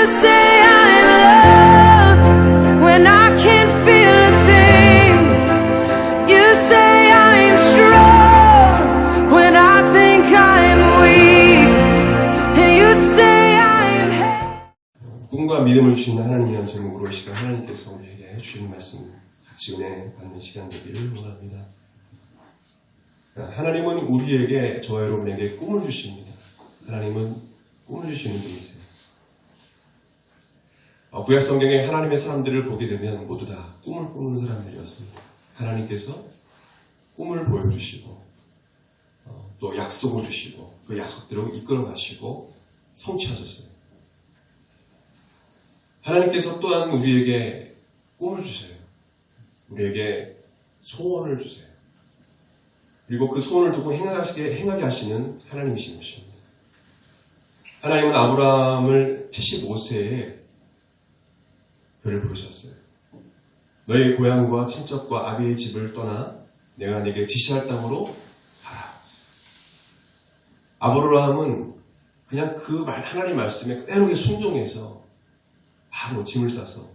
say I'm loved when I can't feel a thing. You say I'm strong when I think I'm weak. And you say I'm 꿈과 믿음을 주시는 하나님이라는 제목으로 이 시간 하나님께서 우리에게 주시는 말씀 같이 은혜 받는 시간 되기를 원합니다. 하나님은 우리에게, 저와 여러분에게 꿈을 주십니다. 하나님은 꿈을 주시는 분이세요. 구약 성경에 하나님의 사람들을 보게 되면 모두 다 꿈을 꾸는 사람들이었습니다. 하나님께서 꿈을 보여주시고 또 약속을 주시고 그 약속대로 이끌어 가시고 성취하셨어요. 하나님께서 또한 우리에게 꿈을 주세요. 우리에게 소원을 주세요. 그리고 그 소원을 두고 행하게 하시는 하나님이신 것입니다. 하나님은 아브라함을 75세에 그를 부르셨어요. 너의 고향과 친척과 아비의 집을 떠나 내가 네게 지시할 땅으로 가라. 아브라함은 그냥 그 하나님 말씀에 그대로 순종해서 바로 짐을 싸서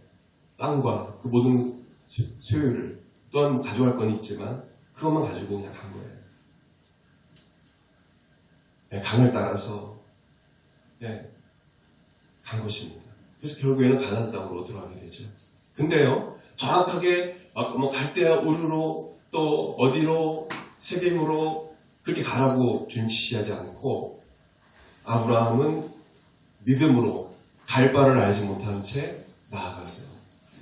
땅과 그 모든 소유를, 또한 가져갈 건 있지만 그것만 가지고 그냥 간 거예요. 강을 따라서 간 것입니다. 그래서 결국에는 가나안 땅으로 들어가게 되죠. 근데요, 정확하게 갈대아 우르로 또 어디로 세겜으로 그렇게 가라고 주님 지시하지 않고 아브라함은 믿음으로 갈 바를 알지 못하는 채 나아갔어요.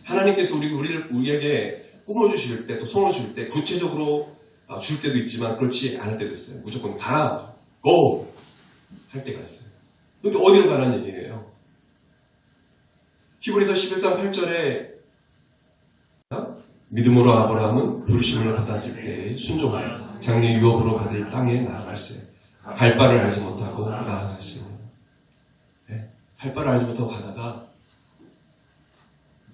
하나님께서 우리에게 꿈을 주실 때, 또 소원을 주실 때 구체적으로 줄 때도 있지만 그렇지 않을 때도 있어요. 무조건 가라, 고! 할 때가 있어요. 근데 어디로 가라는 얘기예요? 히브리서 11장 8절에 믿음으로 아브라함은 부르심을 받았을 때 순종하여 장래 유업으로 받을 땅에 나아갔어요. 갈 바를 알지 못하고 나아갔어요. 갈 바를 알지 못하고 가다가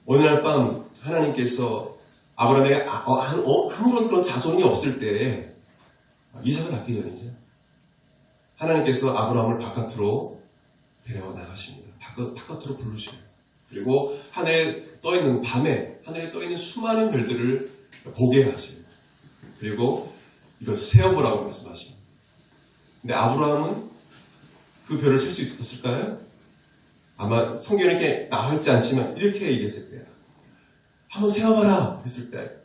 어느 날 밤 하나님께서 아브라함에게 아무런 그런 자손이 없을 때, 이삭을 낳기 전이죠. 하나님께서 아브라함을 바깥으로 데려와 나가십니다. 바깥으로 부르셔요. 그리고 하늘에 떠있는 밤에 하늘에 떠있는 수많은 별들을 보게 하셔요. 그리고 이것을 세어보라고 말씀하십니다. 근데 아브라함은 그 별을 셀 수 있었을까요? 아마 성경에 이렇게 나와있지 않지만 이렇게 얘기했을 거예요. 한번 세어봐라 했을 때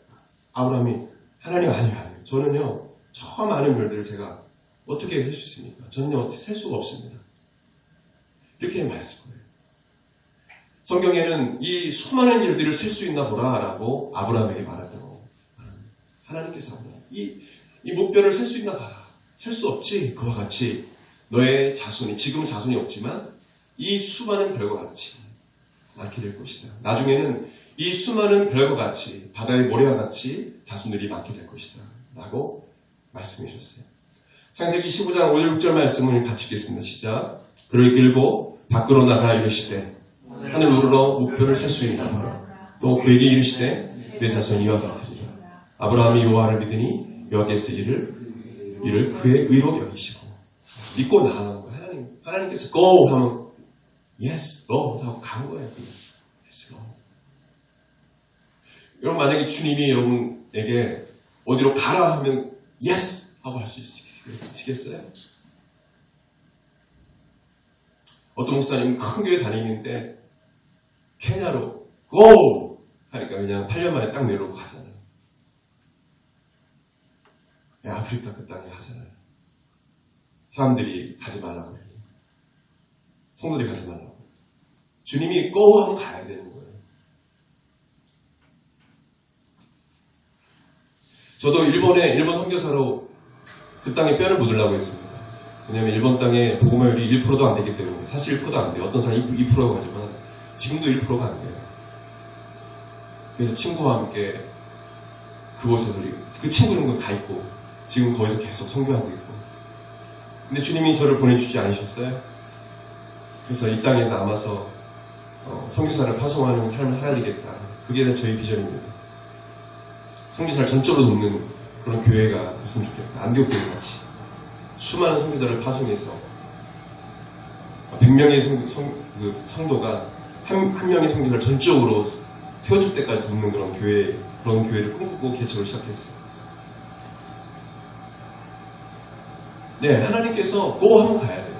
아브라함이 하나님 아니에요. 저는요 저 많은 별들을 제가 어떻게 셀 수 있습니까? 저는요 어떻게 셀 수가 없습니다. 이렇게 말했을 거예요. 성경에는 이 수많은 별들을 셀 수 있나 보라 라고 아브라함에게 말했다고 하나님께서 이 목별을 셀 수 있나 봐라. 셀 수 없지. 그와 같이 너의 자손이, 지금은 자손이 없지만 이 수많은 별과 같이 많게 될 것이다. 나중에는 이 수많은 별과 같이, 바다의 모래와 같이 자손들이 많게 될 것이다 라고 말씀해 주셨어요. 창세기 15장 5절 6절 말씀을 같이 읽겠습니다. 시작. 그를 길고 밖으로 나가 이르시되 하늘 우러러 목별을 셀 수 있나 보라. 또 그에게 이르시되 내 자손이 이와 같으리라. 아브라함이 여호와를 믿으니 여호와께서 이를 그의 의로 여기시고 믿고 나아가는 거예요. 하나님께서 go 하면 yes, Lord 하고 간 거예요. yes, Lord. 여러분 만약에 주님이 여러분에게 어디로 가라 하면 yes 하고 할 수 있으시겠어요? 어떤 목사님은 큰 교회 다니는데 케냐로 go 하니까 그냥 8년 만에 딱 내려오고 가잖아요. 아프리카 그 땅에 가잖아요. 사람들이 가지 말라고 해요. 성도들이 가지 말라고. 주님이 go 하면 가야 되는 거예요. 저도 일본 선교사로 그 땅에 뼈를 묻으려고 했습니다. 왜냐면 일본 땅에 복음화율이 1%도 안 되기 때문에. 사실 1%도 안 돼요. 어떤 사람이 2%라고 하지만 지금도 1%가 안 돼요. 그래서 친구와 함께 그곳에서 그 친구는 가 있고 지금 거기서 계속 선교하고 있고. 근데 주님이 저를 보내주지 않으셨어요. 그래서 이 땅에 남아서 선교사를 파송하는 삶을 살아야겠다. 그게 저희 비전입니다. 선교사를 전적으로 돕는 그런 교회가 됐으면 좋겠다. 안디옥 교회 같이 수많은 선교사를 파송해서 100명의 성도가 한 명의 성경을 전적으로 세워줄 때까지 돕는 그런 교회를 꿈꾸고 개척을 시작했어요. 네, 하나님께서 고 하면 가야 돼요.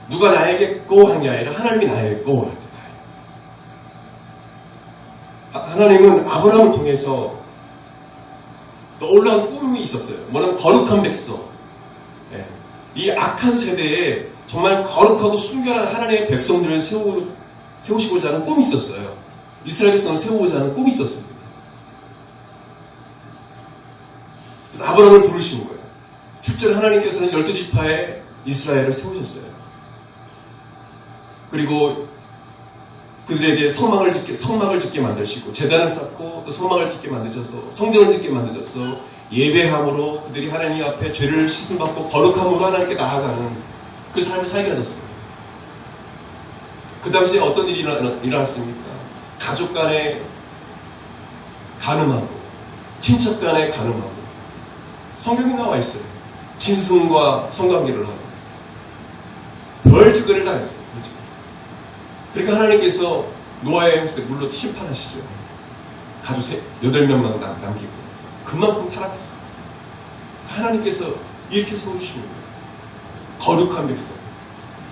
누가 나에게 고 한 게 아니라 하나님이 나에게 고 할 때 가야 돼요. 하나님은 아브라함을 통해서 놀라운 꿈이 있었어요. 뭐냐면 거룩한 백성. 네. 이 악한 세대에 정말 거룩하고 순결한 하나님의 백성들을 세우시고자 하는 꿈이 있었어요. 이스라엘 백성을 세우고자 하는 꿈이 있었습니다. 그래서 아브라함을 부르신 거예요. 실제로 하나님께서는 12지파에 이스라엘을 세우셨어요. 그리고 그들에게 성막을 짓게 만드시고 제단을 쌓고 또 성막을 짓게 만드셔서 성전을 짓게 만드셔서 예배함으로 그들이 하나님 앞에 죄를 씻음받고 거룩함으로 하나님께 나아가는 그 삶을 살게 하셨어요. 그 당시에 어떤 일이 일어났습니까? 가족 간에 간음하고 친척 간에 간음하고 성경에 나와 있어요. 짐승과 성관계를 하고 별짓거리를 다 했어요. 그러니까 하나님께서 노아의 홍수 때 물로 심판하시죠. 가족 8명만 남기고 그만큼 타락했어요. 하나님께서 이렇게 세워주시는 거예요. 거룩한 백성.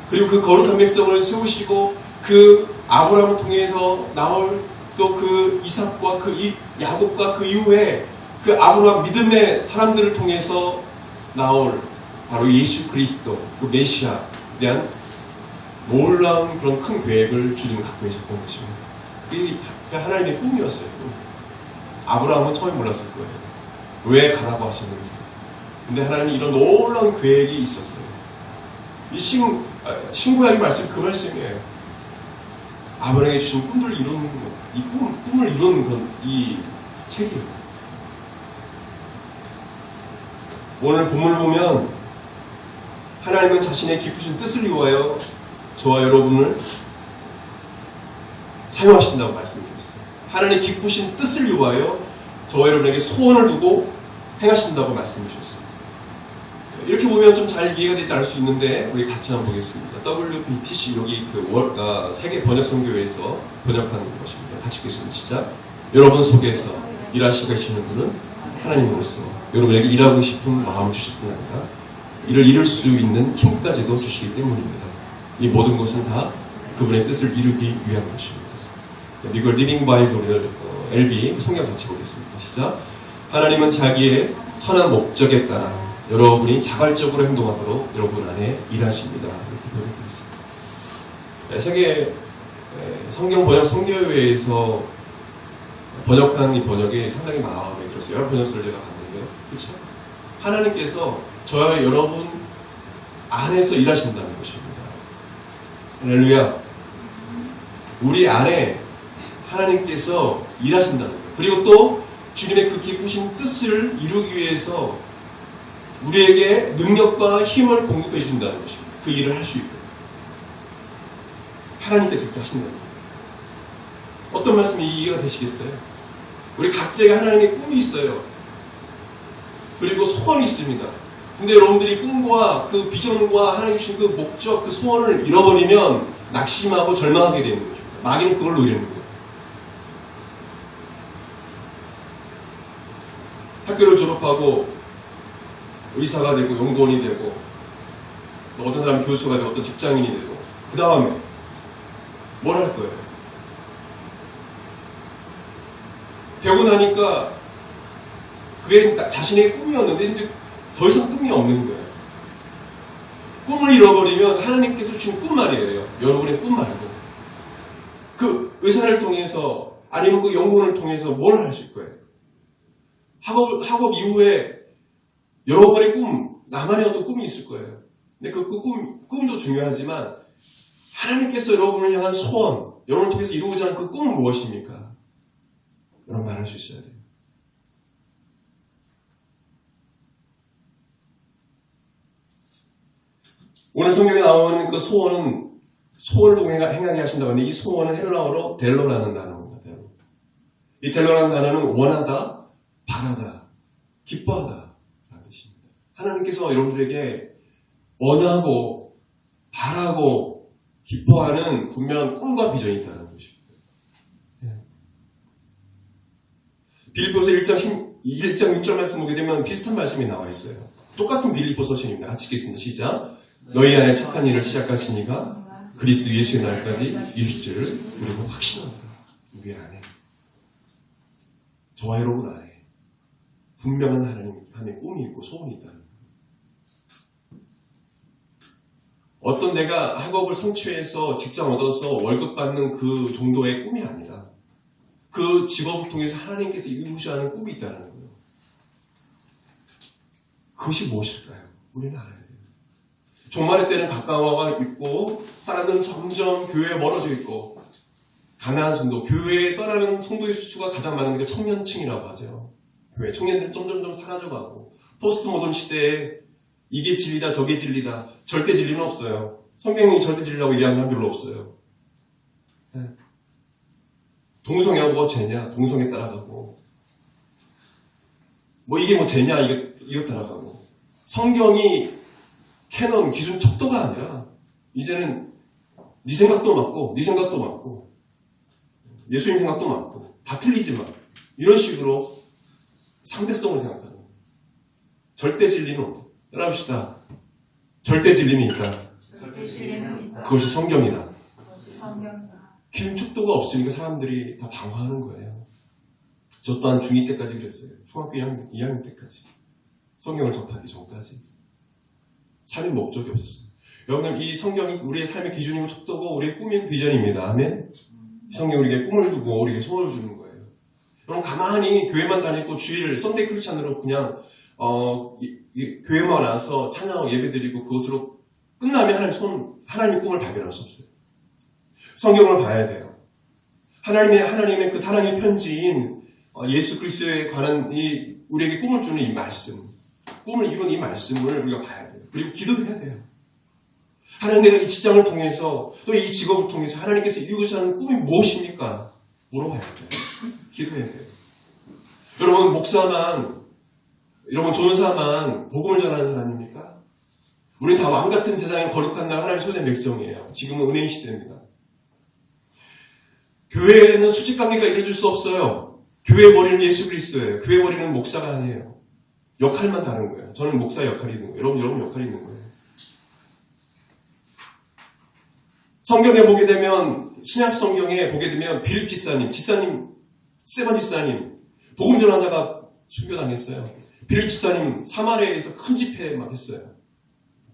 그리고 그 거룩한 백성을 세우시고 그 아브라함을 통해서 나올 또 그 이삭과 그 야곱과 그 이후에 그 아브라함 믿음의 사람들을 통해서 나올 바로 예수 그리스도 그 메시아에 대한 놀라운 그런 큰 계획을 주님은 갖고 계셨던 것입니다. 그게 하나님의 꿈이었어요. 꿈. 아브라함은 처음에 몰랐을 거예요. 왜 가라고 하시는지. 근데 하나님이 이런 놀라운 계획이 있었어요. 이 신구약의 말씀 그 말씀이에요. 아브라함에게 주신 꿈들을 이루는 것, 이 꿈을 이루는 건 이 책이에요. 오늘 본문을 보면 하나님은 자신의 깊으신 뜻을 위하여 저와 여러분을 사용하신다고 말씀해 주셨어요. 하나님의 깊으신 뜻을 위하여 저와 여러분에게 소원을 두고 행하신다고 말씀해 주셨어요. 이렇게 보면 좀 잘 이해가 되지 않을 수 있는데 우리 같이 한번 보겠습니다. WBTC 여기 세계 번역선교회에서 번역하는 것입니다. 같이 보겠습니다. 시작. 여러분 속에서 일하시고 계시는 분은 하나님으로서 여러분에게 일하고 싶은 마음을 주실 뿐 아니라 이를 이룰 수 있는 힘까지도 주시기 때문입니다. 이 모든 것은 다 그분의 뜻을 이루기 위한 것입니다. 미국 리빙 바이블을 LB 성경 같이 보겠습니다. 시작. 하나님은 자기의 선한 목적에 따라 여러분이 자발적으로 행동하도록 여러분 안에 일하십니다. 이렇게 번역되어 있습니다. 세계 성경 번역 선교회에서 번역한 이 번역이 상당히 마음에 들었어요. 여러 번역서를 제가 봤는데요. 그렇죠? 하나님께서 저와 여러분 안에서 일하신다는 것입니다. 할렐루야. 우리 안에 하나님께서 일하신다는 거예요. 그리고 또 주님의 그 깊으신 뜻을 이루기 위해서 우리에게 능력과 힘을 공급해 주신다는 것입니다. 그 일을 할 수 있도록. 하나님께서 그렇게 하신다는 거예요. 어떤 말씀이 이해가 되시겠어요? 우리 각자에게 하나님의 꿈이 있어요. 그리고 소원이 있습니다. 근데 여러분들이 꿈과 그 비전과 하나님 주신 그 목적, 그 소원을 잃어버리면 낙심하고 절망하게 되는 것입니다. 마귀는 그걸 노리는 거예요. 학교를 졸업하고 의사가 되고 연구원이 되고 어떤 사람은 교수가 되고 어떤 직장인이 되고 그 다음에 뭘 할 거예요? 배우고 나니까 그게 자신의 꿈이었는데 이제 더 이상 꿈이 없는 거예요. 꿈을 잃어버리면 하나님께서 주신 꿈 말이에요. 여러분의 꿈 말고. 그 의사를 통해서 아니면 그 연구원을 통해서 뭘 하실 거예요? 학업 이후에 여러분의 꿈, 나만의 어떤 꿈이 있을 거예요. 근데 그 꿈도 중요하지만 하나님께서 여러분을 향한 소원, 여러분을 통해서 이루고자 하는 그 꿈은 무엇입니까? 여러분 말할 수 있어야 돼요. 오늘 성경에 나오는 그 소원을 통해 행하게 하신다고 하는데 이 소원은 헬라어로 델로라는 단어입니다. 델로. 이 델로라는 단어는 원하다, 바라다, 기뻐하다 라는 뜻입니다. 하나님께서 여러분들에게 원하고 바라고 기뻐하는 분명한 꿈과 비전이 있다는 것입니다. 빌립보서 1장 6절 말씀 보게 되면 비슷한 말씀이 나와 있어요. 똑같은 빌립보 서신입니다. 같이 읽겠습니다. 시작. 너희 안에 착한 일을 시작하시니가 그리스도 예수의 날까지 이루실 줄을 우리가 확신합니다. 우리 안에, 저와 여러분 안에 분명한 하나님의 꿈이 있고 소원이 있다는 거예요. 어떤 내가 학업을 성취해서 직장 얻어서 월급 받는 그 정도의 꿈이 아니라 그 직업을 통해서 하나님께서 이루셔야 하는 꿈이 있다는 거예요. 그것이 무엇일까요? 우리는 알아야 돼요. 종말의 때는 가까워가 있고 사람들은 점점 교회에 멀어져 있고 가난한 성도, 교회에 떠나는 성도의 수가 가장 많은 게 청년층이라고 하죠. 교회 청년들은 점점점 사라져가고 포스트 모던 시대에 이게 진리다 저게 진리다 절대 진리는 없어요. 성경이 절대 진리라고 얘기하는 사람 별로 없어요. 동성애가 뭐 죄냐? 동성애 따라가고 뭐 이게 뭐 죄냐? 이거 따라가고 성경이 캐논 기준 척도가 아니라 이제는 네 생각도 맞고 네 생각도 맞고 예수님 생각도 맞고 다 틀리지만 이런 식으로 상대성을 생각하는 거예요. 절대 진리는 없다. 따라합시다. 절대 진리는 있다. 그것이 성경이다. 기준 척도가 없으니까 사람들이 다 방황하는 거예요. 저 또한 중2 때까지 그랬어요. 중학교 2학년 때까지. 성경을 접하기 전까지. 삶의 목적이 없었어요. 여러분, 이 성경이 우리의 삶의 기준이고 척도고 우리의 꿈이고 비전입니다. 아멘? 이 성경이 우리에게 꿈을 주고 우리에게 소원을 주는 거예요. 여러분, 가만히 교회만 다니고 주일을 썬데이 크리스찬으로 그냥 교회만 와서 찬양하고 예배드리고 그것으로 끝나면 하나님의 꿈을 발견할 수 없어요. 성경을 봐야 돼요. 하나님의 그 사랑의 편지인 예수 그리스도에 관한 우리에게 꿈을 주는 이 말씀, 꿈을 이룬 이 말씀을 우리가 봐야 돼요. 그리고 기도를 해야 돼요. 하나님, 내가 이 직장을 통해서 또 이 직업을 통해서 하나님께서 이루고자 하는 꿈이 무엇입니까? 물어봐야 돼요. 기도해야 돼요. 여러분, 목사만, 여러분 전사만 복음을 전하는 사람입니까? 우리는 다 왕같은 세상에 거룩한 날 하나님의 손의 백성이에요. 지금은 은혜의 시대입니다. 교회는 수직관계가 이루어질 수 없어요. 교회의 머리는 예수 그리스도예요. 교회의 머리는 목사가 아니에요. 역할만 다른 거예요. 저는 목사의 역할이 있는 거예요. 여러분 역할이 있는 거예요. 성경에 보게 되면, 신약 성경에 보게 되면 빌립 지사님, 세반 지사님, 복음 전하다가 순교당했어요. 빌립 지사님 사마리아에서 큰 집회 막 했어요.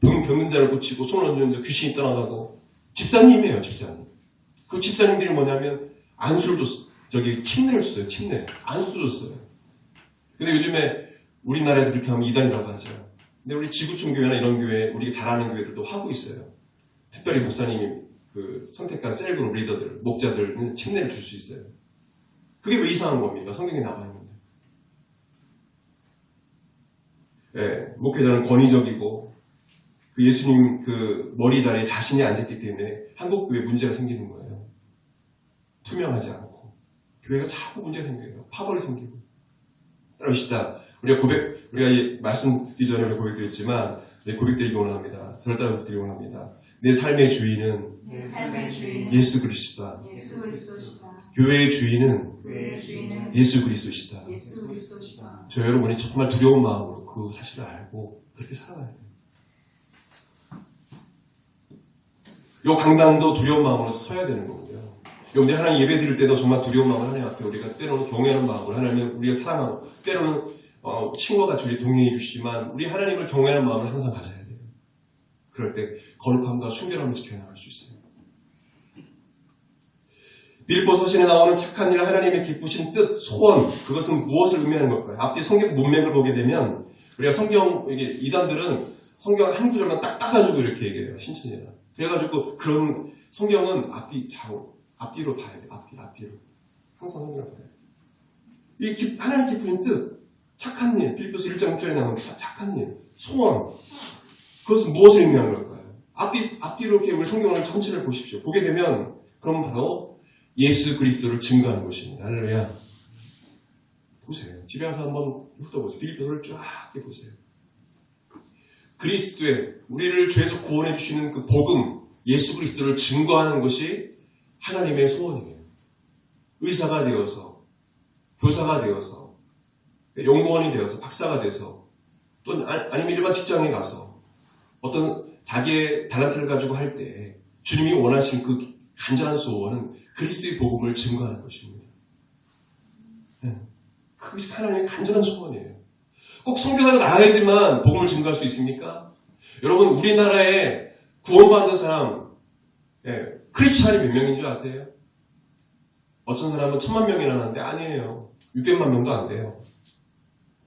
병든 자를 고치고 손을 얹는데 귀신이 떠나가고 집사님이에요, 집사님. 그 집사님들이 뭐냐면 안수를 줬어요. 침례를 줬어요. 침례. 안수 줬어요. 근데 요즘에 우리나라에서 그렇게 하면 이단이라고 하죠. 근데 우리 지구촌 교회나 이런 교회, 우리가 잘하는 교회들도 하고 있어요. 특별히 목사님이 선택한 셀그룹 리더들, 목자들은 침례를 줄 수 있어요. 그게 왜 이상한 겁니까? 성경에 나와 있는데. 네, 목회자는 권위적이고 그 예수님 그 머리 자리에 자신이 앉았기 때문에 한국 교회에 문제가 생기는 거예요. 투명하지 않고 교회가 자꾸 문제가 생겨요. 파벌이 생기고. 그러시다. 우리가 말씀 듣기 전에 우리가 고백드렸지만 고백드리기 원합니다. 저를 따라 드리기 원합니다. 내 삶의 주인은 예수 그리스도다. 교회의 주인은 예수 그리스도시다. 저 여러분이 정말 두려운 마음으로 그 사실을 알고 그렇게 살아가야 돼요. 이 강단도 두려운 마음으로 서야 되는 거고요. 여러분들이 하나님 예배 드릴 때도 정말 두려운 마음을 하나님 앞에 우리가 때로는 경외하는 마음으로 하나님을 우리가 사랑하고 때로는 친구가 주리 동행해 주시지만 우리 하나님을 경외하는 마음을 항상 가져야 돼요. 그럴 때 거룩함과 순결함을 지켜나갈 수 있어요. 빌립보 서신에 나오는 착한 일, 하나님의 기쁘신 뜻, 소원, 그것은 무엇을 의미하는 걸까요? 앞뒤 성경 문맥을 보게 되면 우리가 이단들은 성경 한 구절만 딱 따가지고 이렇게 얘기해요. 신천지는. 그래가지고 그런 성경은 앞뒤로 봐야 돼요. 앞뒤로. 항상 성경을 봐야 돼요. 하나님 기쁘신 뜻, 착한 일, 빌립보서 1장 6절에 나오는 착한 일, 소원, 그것은 무엇을 의미하는 걸까요? 앞뒤로 이렇게 우리 성경을 전체를 보십시오. 보게 되면 그럼 바로 예수 그리스도를 증거하는 것입니다. 할렐루야. 보세요. 집에 가서 한번 훑어보세요. 빌립보서를 쫙 보세요. 그리스도의 우리를 죄에서 구원해 주시는 그 복음, 예수 그리스도를 증거하는 것이 하나님의 소원이에요. 의사가 되어서, 교사가 되어서, 연구원이 되어서, 박사가 돼서, 또 아니면 일반 직장에 가서 어떤 자기의 달란트를 가지고 할 때 주님이 원하시는 그 간절한 소원은 그리스도의 복음을 증거하는 것입니다. 그것이 하나님의 간절한 소원이에요. 꼭 선교사가 나가야지만 복음을 증거할 수 있습니까? 여러분, 우리나라에 구원받는 사람, 크리스찬이 몇 명인 줄 아세요? 어떤 사람은 1000만 명이나 하는데 아니에요. 600만 명도 안 돼요.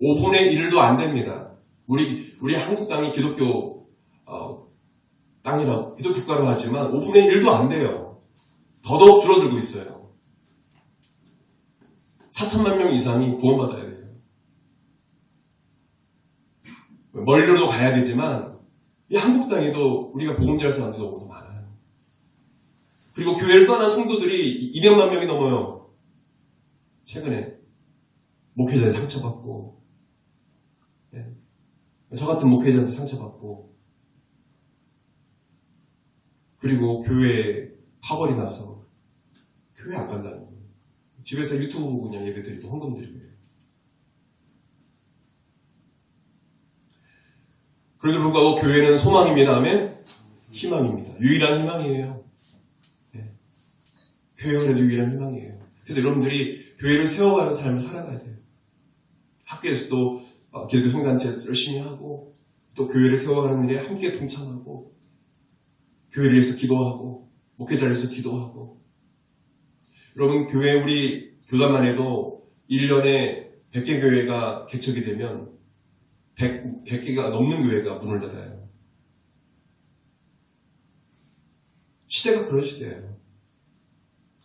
5분의 1도 안 됩니다. 우리 한국 땅이 기독교 땅이라고 기독교 국가로 하지만 5분의 1도 안 돼요. 더더욱 줄어들고 있어요. 4천만 명 이상이 구원받아야 돼요. 멀리로도 가야 되지만 이 한국 땅에도 우리가 복음 전할 사람들이 너무 많아요. 그리고 교회를 떠난 성도들이 200만 명이 넘어요. 최근에 목회자에 상처받고, 저 같은 목회자한테 상처받고, 그리고 교회에 파벌이 나서 교회 안 간다는 거예요. 집에서 유튜브 보고 그냥 예배 드리고 헌금 드리고. 그래도 불구하고 교회는 소망입니다 하면 희망입니다. 유일한 희망이에요. 교회가 그래도 유일한 희망이에요. 그래서 여러분들이 교회를 세워가는 삶을 살아가야 돼요. 학교에서도 기독교 성단체에서 열심히 하고, 또 교회를 세워가는 일에 함께 동참하고, 교회를 위해서 기도하고, 목회자를 위해서 기도하고. 여러분, 교회 우리 교단만 해도 1년에 100개 교회가 개척이 되면 100개가 넘는 교회가 문을 닫아요. 시대가 그런 시대예요.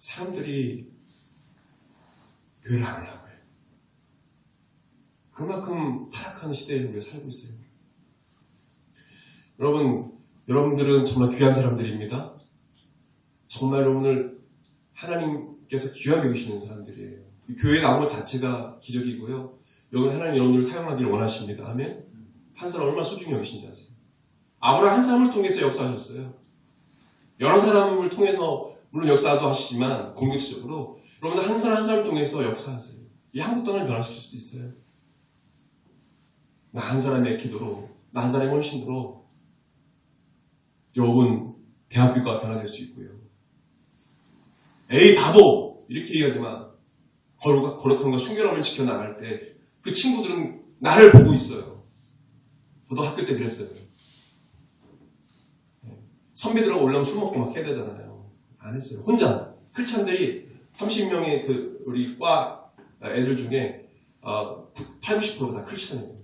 사람들이 교회를 안 하려고 해요. 그만큼 타락하는 시대에 우리가 살고 있어요. 여러분들은 정말 귀한 사람들입니다. 정말 오늘 하나님께서 귀하게 여기시는 사람들이에요. 이 교회 나온 것 자체가 기적이고요. 하나님 여러분들을 사용하기를 원하십니다. 아멘. 한 사람 얼마나 소중히 여기신지 아세요? 아브라함 한 사람을 통해서 역사하셨어요. 여러 사람을 통해서 물론 역사도 하시지만 공격적으로 여러분들 한 사람 한 사람을 통해서 역사하세요. 이 한국 땅을 변화시킬 수도 있어요. 나 한 사람의 기도로, 나 한 사람의 헌신으로 여러분 대학교가 변화될 수 있고요. 에이 바보! 이렇게 얘기하지만 거룩함과 순결함을 지켜나갈 때 그 친구들은 나를 보고 있어요. 저도 학교 때 그랬어요. 선배들하고 올라오면 술 먹고 막 해야 되잖아요. 안 했어요. 혼자. 크리스찬들이 30명의 우리 과 애들 중에 80~90%가 다 크리스찬이에요.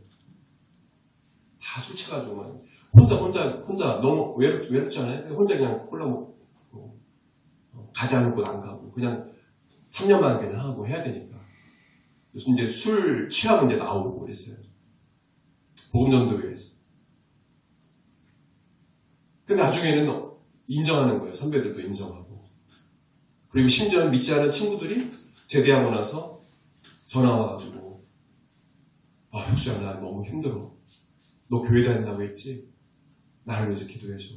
다 술 취해가지고 막 혼자 너무 외롭잖아요. 혼자 그냥 콜라 먹고 가지 않을 곳 안 가고 그냥 참여만 그냥 하고 해야 되니까. 그래서 이제 술 취하면 이제 나오고 그랬어요. 복음전도회에서. 근데 나중에는 인정하는 거예요. 선배들도 인정하고. 그리고 심지어는 믿지 않은 친구들이 제대하고 나서 전화 와가지고 혁수야 나 너무 힘들어. 너 교회 다닌다고 했지? 나를 위해서 기도해줘.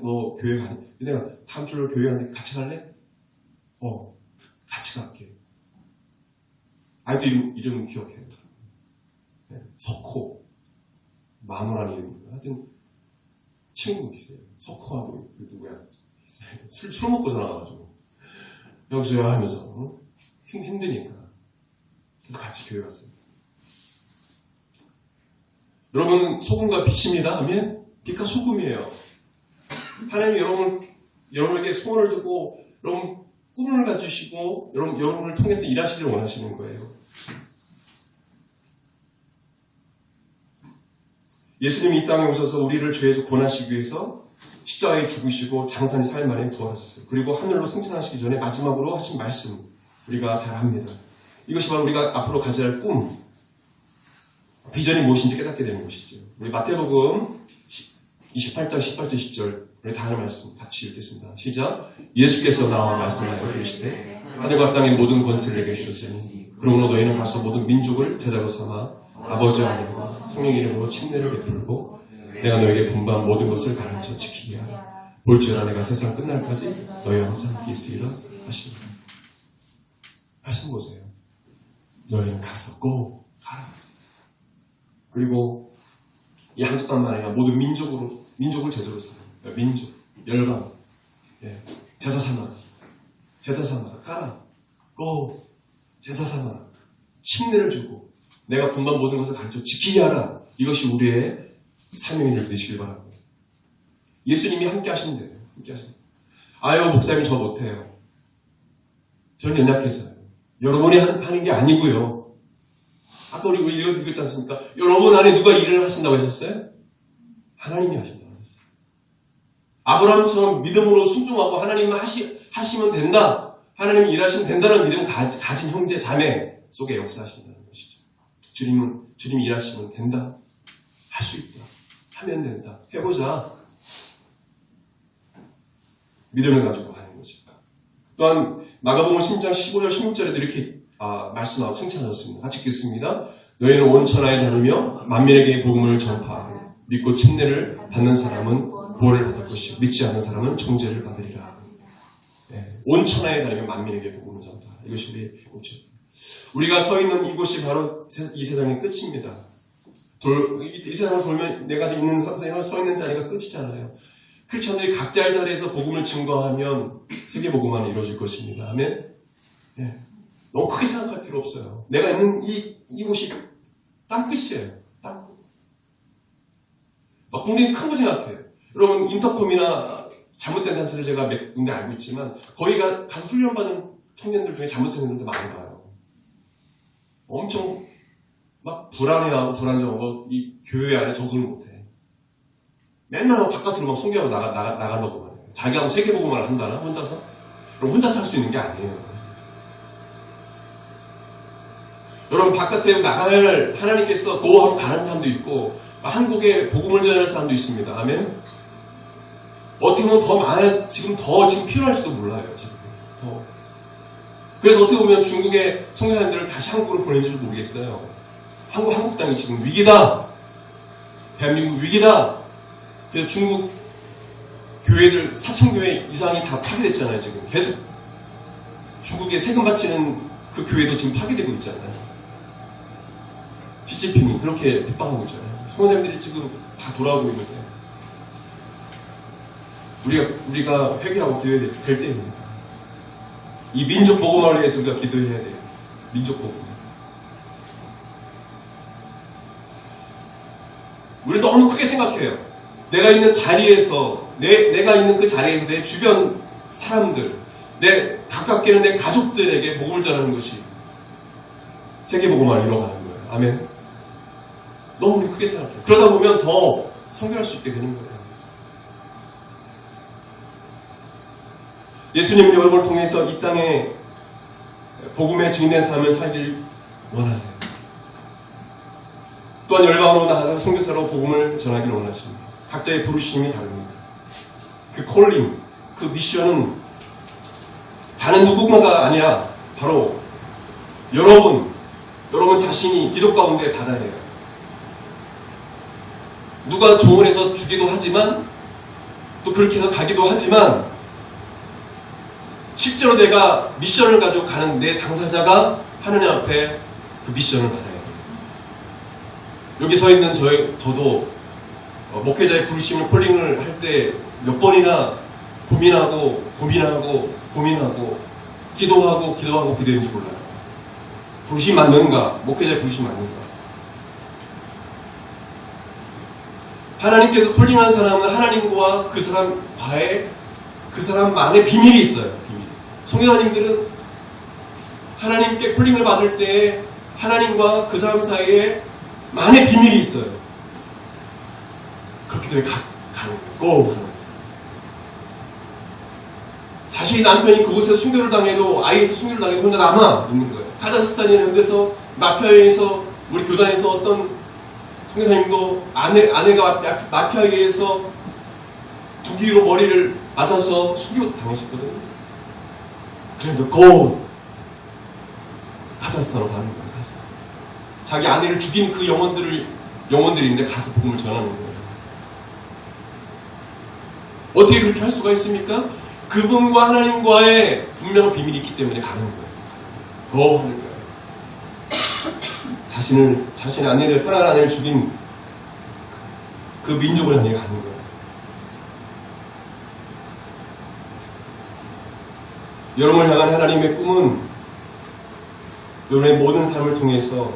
너 교회 가니? 내가 다음 주로 교회 가는데 같이 갈래? 같이 갈게. 아이도 이름 기억해요. 석호. 만호라는 이름이고요. 하여튼 친구 있어요. 석호하고 누구야? 술 먹고 전화 와가지고 여보세요 하면서 힘드니까 그래서 같이 교회 갔어요. 여러분은 소금과 빛입니다 하면 빛과 소금이에요. 하나님이 여러분에게 소원을 두고 여러분 꿈을 가지시고 여러분을 통해서 일하시길 원하시는 거예요. 예수님이 이 땅에 오셔서 우리를 죄에서 구원하시기 위해서 십자가에 죽으시고 장사니 사흘 만에 부활하셨어요. 그리고 하늘로 승천하시기 전에 마지막으로 하신 말씀 우리가 잘 압니다. 이것이 바로 우리가 앞으로 가져야 할 꿈, 비전이 무엇인지 깨닫게 되는 것이죠. 우리 마태복음 28장 18절 10절 우리 다 하는 말씀 같이 읽겠습니다. 시작. 예수께서 나와 말씀하여 이르시되 하늘과 땅의 모든 권세를 내게 주셨으니 그러므로 너희는 가서 모든 민족을 제자로 삼아 아버지 하나님과 성령 이름으로 침례를 베풀고 내가 너에게 분부한 모든 것을 가르쳐 지키게 하라. 볼지어다 내가 세상 끝날까지 너희와 항상 함께 있으리라 하시니. 말씀 보세요. 너희는 가서 꼭 가라. 그리고 이 한국 땅만 아니라 모든 민족을 제대로 살아요. 민족, 열방, 제사 삼아라. 가라. 꼭 제사 삼아라. 침례를 주고 내가 분반 모든 것을 가르쳐 지키게 하라. 이것이 우리의 사명이 되시길 바랍니다. 예수님이 함께 하신대요. 아유, 목사님 저 못해요. 저는 연약해서요. 여러분이 하는 게 아니고요. 아까 우리 읽었지 않습니까? 여러분 안에 누가 일을 하신다고 하셨어요? 하나님이 하신다고 하셨어요. 아브라함처럼 믿음으로 순종하고 하나님만 하시면 된다. 하나님이 일하시면 된다는 믿음 가진 형제 자매 속에 역사하신다는 것이죠. 주님이 일하시면 된다. 할 수 있다. 하면 된다. 해보자. 믿음을 가지고 가는 거죠. 또한 마가복음 10장 15절 16절에도 이렇게 말씀하고 칭찬하셨습니다. 같이 읽겠습니다. 너희는 온 천하에 다니며 만민에게 복음을 전파하고 믿고 침례를 받는 사람은 보호를 받을 것이고 믿지 않는 사람은 정죄를 받으리라. 온 천하에 다니며 만민에게 복음을 전파하라. 이것이 우리의 복음이죠. 우리가 서 있는 이곳이 바로 이 세상의 끝입니다. 이 세상을 돌면 내가 있는 서 있는 자리가 끝이잖아요. 크리스천들이 각자의 자리에서 복음을 증거하면 세계 복음화는 이루어질 것입니다. 아멘. 너무 크게 생각할 필요 없어요. 내가 있는 이곳이 땅끝이에요. 땅끝. 막 국민이 큰 거 생각해요. 여러분 인터콤이나 잘못된 단체를 제가 몇 군데 알고 있지만 거기 가서 훈련받은 청년들 중에 잘못된 애들도 많이 봐요. 엄청 막 불안해하고 불안정하고 이 교회 안에 적응을 못해. 맨날 바깥으로 막 성경하고 나가려고 말해요. 자기하고 세계복음을 한다나 혼자서? 그럼 혼자서 할 수 있는 게 아니에요. 여러분 바깥에 나갈 하나님께서 하면 가는 사람도 있고 한국에 복음을 전하는 사람도 있습니다. 아멘. 어떻게 보면 지금 필요할지도 몰라요. 지금 더. 그래서 어떻게 보면 중국의 선교사님들을 다시 한국으로 보낸지도 모르겠어요. 한국 땅이 지금 위기다. 대한민국 위기다. 그래서 중국 교회들 4,000교회 이상이 다 파괴됐잖아요. 지금 계속 중국에 세금 바치는 그 교회도 지금 파괴되고 있잖아요. 시진핑이 그렇게 핍박하고 있잖아요. 선생님들이 지금 다 돌아오고 있는데 우리가 회개하고 기도해야 될 때입니다. 이 민족 복음을 위해서 우리가 기도해야 돼요. 민족 복음. 우리는 너무 크게 생각해요. 내가 있는 자리에서 내가 있는 그 자리에서 내 주변 사람들, 내 가깝게는 내 가족들에게 복음을 전하는 것이 세계 복음을 이뤄가는 거예요. 아멘. 너무 우리 크게 생각해요. 그러다 보면 더 성결할 수 있게 되는 거예요. 예수님은 여러분을 통해서 이 땅에 복음의 증인된 삶을 살길 원하세요. 또한 열방으로 나아가 선교사로 복음을 전하기를 원하십니다. 각자의 부르심이 다릅니다. 그 콜링, 그 미션은 다른 누군가가 아니라 바로 여러분 자신이 기도 가운데 받아야 해요. 누가 조언해서 주기도 하지만 또 그렇게 해서 가기도 하지만 실제로 내가 미션을 가지고 가는 내 당사자가 하느님 앞에 그 미션을 받아야 돼요. 여기 서 있는 저도 목회자의 부르심을 콜링을 할 때 몇 번이나 고민하고 기도하고 기도했는지 몰라요. 부르심 맞는가? 목회자의 부르심 맞는가? 하나님께서 콜링한 사람은 하나님과 그 사람과의 그 사람만의 비밀이 있어요. 비밀. 선교사님들은 하나님께 콜링을 받을 때 하나님과 그 사람 사이에 만의 비밀이 있어요. 그렇기 때문에 가는 거예요. 꼭 하는 거예요. 자신이 남편이 그곳에서 순교를 당해도 IS 순교를 당해도 혼자 남아 있는 거예요. 카자흐스탄에 있는 데서 마피아에서 우리 교단에서 어떤 선교사님도 아내가 마피아에 의해서 두기로 머리를 맞아서 순교 당했었거든요. 그래도 곧 카자흐스탄으로 가는 거예요. 가서. 자기 아내를 죽인 그 영혼들인데 가서 복음을 전하는 거예요. 어떻게 그렇게 할 수가 있습니까? 그분과 하나님과의 분명한 비밀이 있기 때문에 가는 거예요. 더 하는 거예요. 자신의 아내를, 사랑하는 아내를 죽인 그 민족을 향해 가는 거예요. 여러분을 향한 하나님의 꿈은 여러분의 모든 삶을 통해서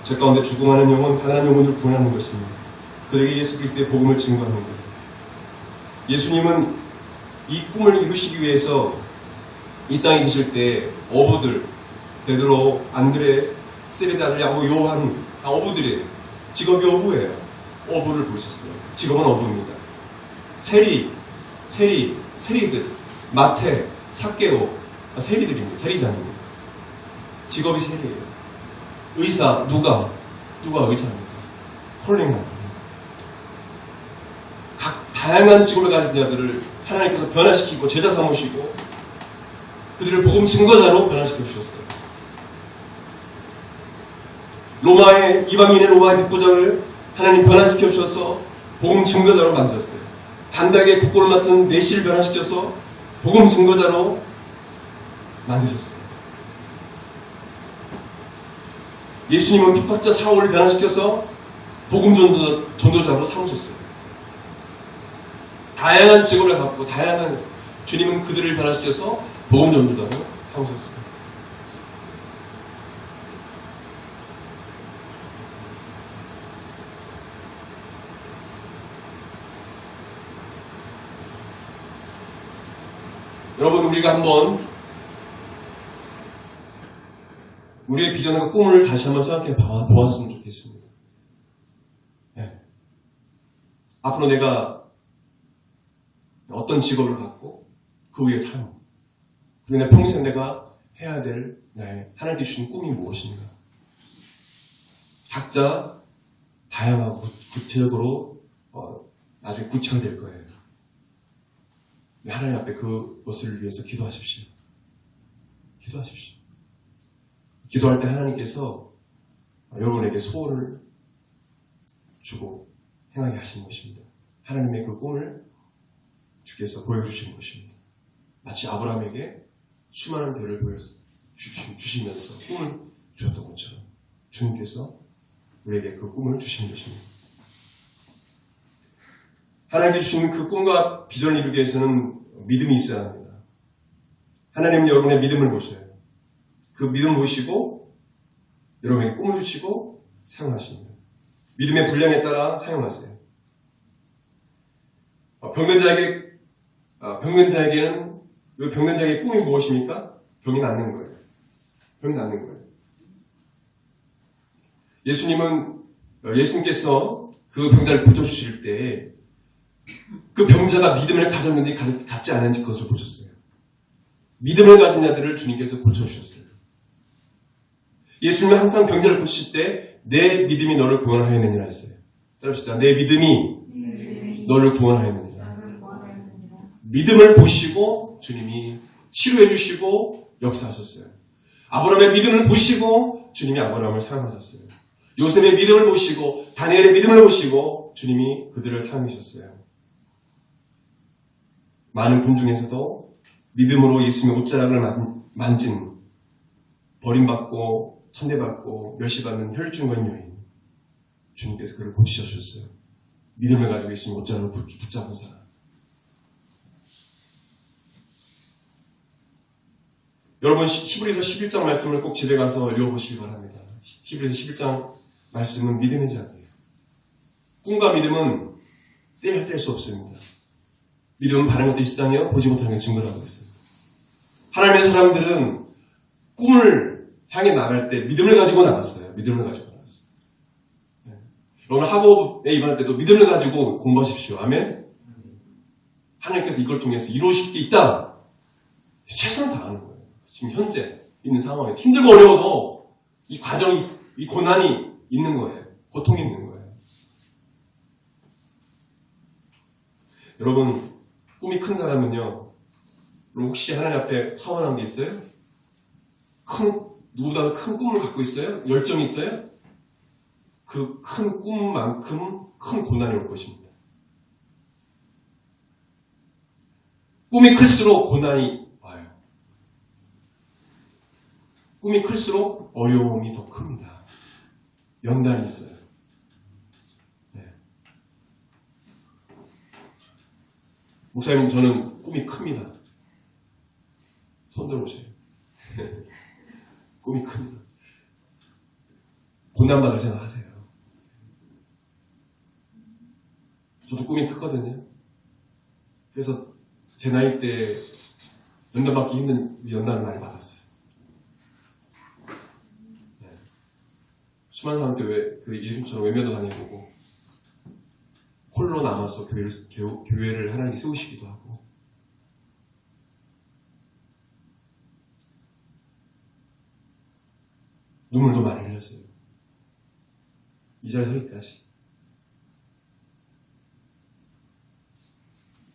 제 가운데 죽음하는 영혼, 가난한 영혼을 구원하는 것입니다. 그에게 예수 그리스도의 복음을 증거하는 거예요. 예수님은 이 꿈을 이루시기 위해서 이 땅에 계실 때 어부들, 베드로, 안드레, 세베다를 야고 요한, 어부들이에요. 직업이 어부예요. 어부를 부르셨어요. 직업은 어부입니다. 세리들, 마태, 삭개오, 세리들입니다. 세리장입니다. 직업이 세리예요. 의사, 누가 의사입니다. 콜링합니다. 각 다양한 직업을 가진 자들을 하나님께서 변화시키고 제자 삼으시고 그들을 복음 증거자로 변화시켜 주셨어요. 이방인의 로마의 백부장을 하나님 변화시켜 주셔서 복음 증거자로 만드셨어요. 단백의 국고를 맡은 메시를 변화시켜서 복음 증거자로 만드셨어요. 예수님은 핍박자 사울을 변화시켜서 복음 전도자로 삼으셨어요. 다양한 직업을 갖고 주님은 그들을 변화시켜서 복음 전도자로 삼으셨어요. 여러분, 우리가 한번 우리의 비전과 꿈을 다시 한번 생각해 보았으면 좋겠습니다. 네. 앞으로 내가 어떤 직업을 갖고 그 위에 삶, 그리고 내 평생 내가 해야 될 하나님께 주신 꿈이 무엇인가? 각자 다양하고 구체적으로 나중에 구체화될 거예요. 하나님 앞에 그것을 위해서 기도하십시오. 기도할 때 하나님께서 여러분에게 소원을 주고 행하게 하시는 것입니다. 하나님의 그 꿈을 주께서 보여주시는 것입니다. 마치 아브라함에게 수많은 별을 보여주시면서 꿈을 주었던 것처럼 주님께서 우리에게 그 꿈을 주시는 것입니다. 하나님께 주신 그 꿈과 비전을 이루기 위해서는 믿음이 있어야 합니다. 하나님은 여러분의 믿음을 보셔요. 그 믿음 보시고 여러분에게 꿈을 주시고 사용하십니다. 믿음의 분량에 따라 사용하세요. 병든자에게는 그 병든자에게 꿈이 무엇입니까? 병이 낫는 거예요. 예수님께서 그 병자를 고쳐주실 때 그 병자가 믿음을 가졌는지 갖지 않은지 그것을 보셨어요. 믿음을 가진 자들을 주님께서 고쳐주셨어요. 예수님은 항상 병자를 고치실 때 내 믿음이 너를 구원하였느니라 했어요. 따라합시다. 내 믿음이 너를 구원하였느니라. 믿음을 보시고 주님이 치료해 주시고 역사하셨어요. 아브라함의 믿음을 보시고 주님이 아브라함을 사용하셨어요. 요셉의 믿음을 보시고 다니엘의 믿음을 보시고 주님이 그들을 사용하셨어요. 많은 분 중에서도 믿음으로 예수님의 옷자락을 만진 버림받고 천대받고 멸시받는 혈중한 여인, 주님께서 그를 고치셔주셨어요. 믿음을 가지고 예수님 옷자락을 붙잡은 사람. 여러분, 히브리서 11장 말씀을 꼭 집에 가서 읽어보시기 바랍니다. 히브리서 11장 말씀은 믿음의 장이에요. 꿈과 믿음은 뗄 수 없습니다. 믿음은 바른 것도 있으며 보지 못하는 걸 증거를 하고 있어요. 하나님의 사람들은 꿈을 향해 나갈 때 믿음을 가지고 나갔어요. 여러분, 학업에 입원할 때도 믿음을 가지고 공부하십시오. 아멘? 하나님께서 이걸 통해서 이루실 게 있다. 최선을 다하는 거예요. 지금 현재 있는 상황에서 힘들고 어려워도 이 과정이, 이 고난이 있는 거예요. 고통이 있는 거예요. 여러분, 꿈이 큰 사람은요, 혹시 하나님 앞에 서원한 게 있어요? 누구보다 큰 꿈을 갖고 있어요? 열정이 있어요? 그 큰 꿈만큼 큰 고난이 올 것입니다. 꿈이 클수록 고난이 와요. 꿈이 클수록 어려움이 더 큽니다. 연단이 있어요. 네. 목사님, 저는 꿈이 큽니다. 손 들어보세요. 꿈이 큽니다. 고난받을 생각하세요. 저도 꿈이 크거든요. 그래서 제 나이 때 연단받기 힘든 연단을 많이 받았어요. 네. 수많은 사람한테 그 예수님처럼 외면도 당해보고 홀로 남아서 교회를 하나님께 세우시기도 하고 눈물도 많이 흘렸어요. 이 자리에 서기까지.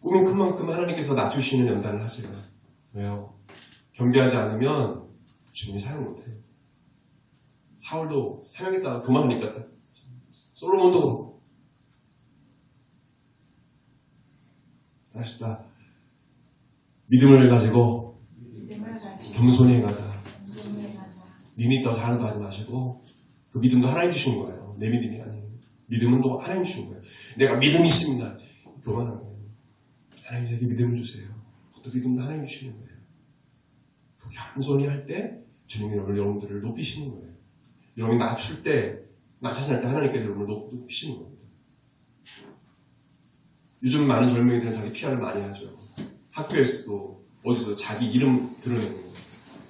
꿈이 큰 만큼 하나님께서 낮추시는 연단을 하세요. 왜요? 경계하지 않으면 주님이 사용 못해요. 사울도 사용했다가 그만하니까 솔로몬도 그렇고. 다시다. 믿음을 가지고 겸손히 가자. 님이 더 잘하는 거 하지 마시고 그 믿음도 하나님 주신 거예요. 내 믿음이 아니에요. 믿음은 또 하나님 주신 거예요. 내가 믿음이 있습니다. 교만한 거예요. 하나님에게 믿음을 주세요. 또 믿음도 하나님 주시는 거예요. 그렇게 겸손히 할 때 주님이 여러분들을 높이시는 거예요. 여러분이 낮출 때, 낮춰질 때 하나님께서 여러분을 높이시는 겁니다. 요즘 많은 젊은이들은 자기 PR을 많이 하죠. 학교에서도 어디서 자기 이름 드러내는 거예요.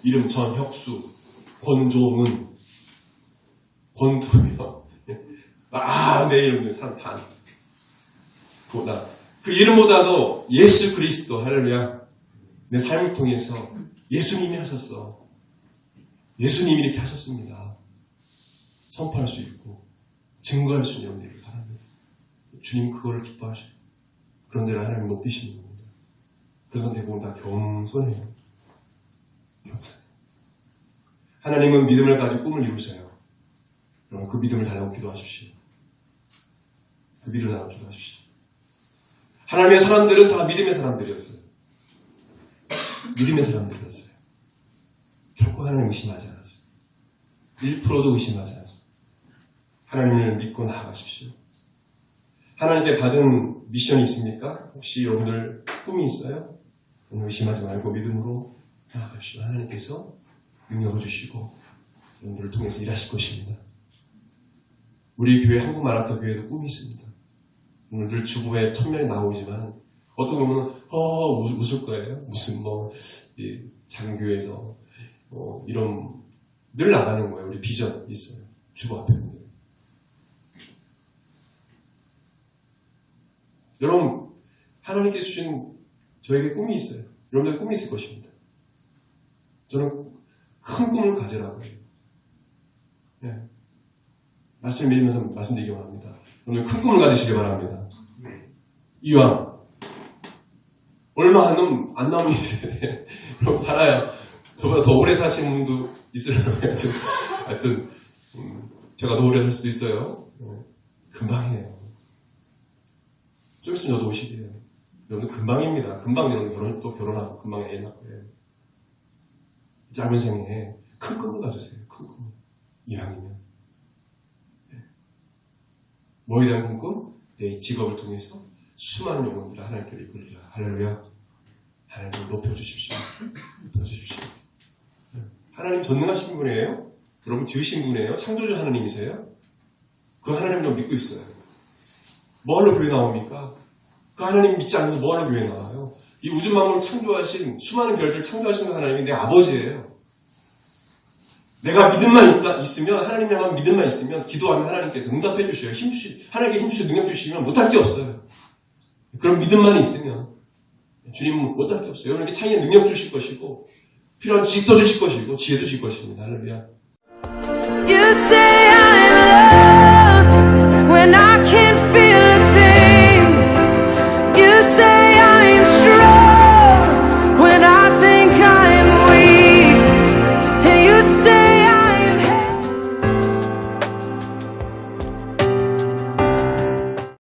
이름 전혁수, 권종은, 권두영. 내 이름들 사람 다. 그보다 그 이름보다도 예수 그리스도, 할렐루야. 내 삶을 통해서 예수님이 하셨어. 예수님이 이렇게 하셨습니다. 선포할 수 있고 증거할 수 있는 여러분들이 바랍니다. 주님 그거를 기뻐하셔요. 그런 데를 하나님 높이시는 겁니다. 그래서 대부분 다 겸손해요. 겸손해요. 하나님은 믿음을 가지고 꿈을 이루세요. 여러분 그 믿음을 달라고 기도하십시오. 그 믿음을 달라고 기도하십시오. 하나님의 사람들은 다 믿음의 사람들이었어요. 믿음의 사람들이었어요. 결코 하나님 의심하지 않았어요. 1%도 의심하지 않았어요. 하나님을 믿고 나아가십시오. 하나님께 받은 미션이 있습니까? 혹시 여러분들 꿈이 있어요? 의심하지 말고 믿음으로 나아가십시오. 하나님께서 능력을 주시고 여러분들을 통해서 일하실 것입니다. 우리 교회 한국 마라톤 교회도 꿈이 있습니다. 오늘들 주부에 1000명이 나오지만 어떤 경우는 웃을 거예요. 무슨 작은 교회에서 이런 늘 나가는 거예요. 우리 비전 있어요. 주부 앞에 있는. 여러분 하나님께서 주신 저에게 꿈이 있어요. 여러분들 꿈이 있을 것입니다. 저는 큰 꿈을 가지라고 해요. 네. 말씀 믿으면서 말씀드리기 원합니다. 여러분 큰 꿈을 가지시기 바랍니다. 이왕 얼마 안 남은 인생에 여러분 살아야 저보다 더 오래 사시는 분도 있으려고 하여튼 제가 더 오래 살 수도 있어요. 금방이에요. 좀 있으면 저도 50이에요. 여러분 금방입니다. 금방 여러분 결혼하고 금방 애 낳고 해요. 짧은 생에 큰 꿈을 가지세요. 큰 꿈. 이왕이면. 뭐에 대한 큰 꿈? 내 직업을 통해서 수많은 영혼들을 하나님께로 이끌리라. 할렐루야. 하나님을 높여주십시오. 높여주십시오. 하나님 전능하신 분이에요? 여러분 지으신 분이에요? 창조주 하나님이세요? 그 하나님을 믿고 있어요. 뭐하러 교회 나옵니까? 그 하나님 믿지 않으면서 뭐하러 교회 나와요? 이 우주 만물을 창조하신 수많은 별들을 창조하신 하나님이 내 아버지예요. 내가 믿음만 있으면 하나님 향한 믿음만 있으면 기도하면 하나님께서 응답해 주셔요. 하나님께 힘 주시고 능력 주시면 못할 게 없어요. 그런 믿음만 있으면 주님은 못할 게 없어요. 여러분에게 창의의 능력 주실 것이고 필요한 지식도 주실 것이고 지혜도 주실 것입니다. 할렐루야. You say